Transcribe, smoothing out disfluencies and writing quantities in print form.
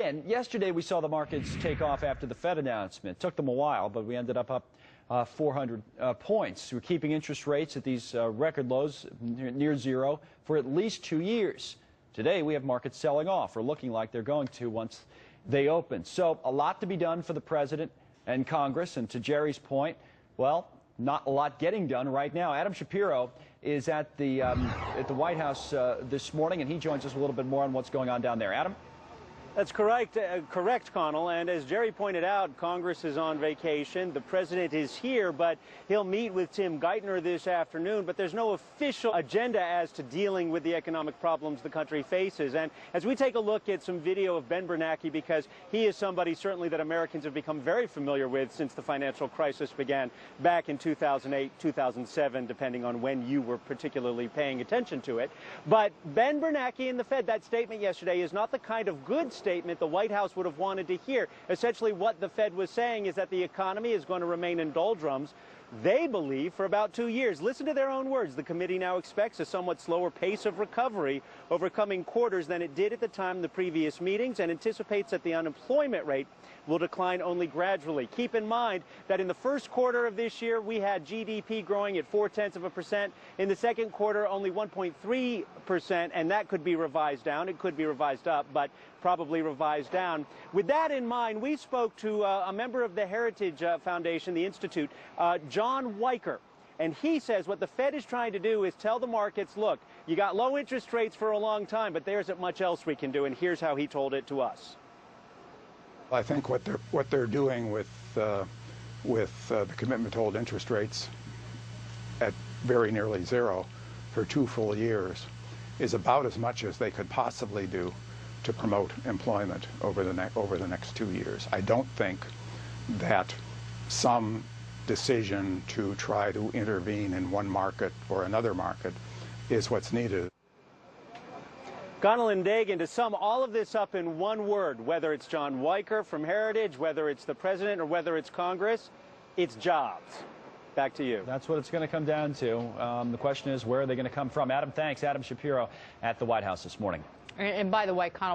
And yesterday we saw the markets take off after the Fed announcement. It took them a while, but we ended up 400 points. We're keeping interest rates at these record lows near zero for at least 2 years. Today we have markets selling off, or looking like they're going to once they open. So a lot to be done for the president and Congress. And to Jerry's point, well, not a lot getting done right now. Adam Shapiro is at the White House this morning, and he joins us a little bit more on what's going on down there. Adam? That's correct, Connell. And as Jerry pointed out, Congress is on vacation. The president is here, but he'll meet with Tim Geithner this afternoon. But there's no official agenda as to dealing with the economic problems the country faces. And as we take a look at some video of Ben Bernanke, because he is somebody certainly that Americans have become very familiar with since the financial crisis began back in 2008, 2007, depending on when you were particularly paying attention to it. But Ben Bernanke and the Fed, that statement yesterday is not the kind of good statement the White House would have wanted to hear. Essentially what the Fed was saying is that the economy is going to remain in doldrums, they believe, for about 2 years. Listen to their own words. The committee now expects a somewhat slower pace of recovery over coming quarters than it did at the time of the previous meetings, and anticipates that the unemployment rate will decline only gradually. Keep in mind that in the first quarter of this year, we had GDP growing at 0.4%. In the second quarter, only 1.3%, and that could be revised down. It could be revised up, but probably revised down. With that in mind, we spoke to a member of the Heritage Foundation, the Institute, John Weicher. And he says what the Fed is trying to do is tell the markets, look, you got low interest rates for a long time, but there isn't much else we can do. And here's how he told it to us. I think what they're doing with the commitment to hold interest rates at very nearly zero for 2 full years is about as much as they could possibly do to promote employment over the next 2 years. I don't think that some decision to try to intervene in one market or another market is what's needed. Connell and Dagan, to sum all of this up in one word, whether it's John Weicher from Heritage, whether it's the president, or whether it's Congress, it's jobs. Back to you. That's what it's going to come down to. The question is, where are they going to come from? Adam, thanks. Adam Shapiro at the White House this morning. And by the way, Connell,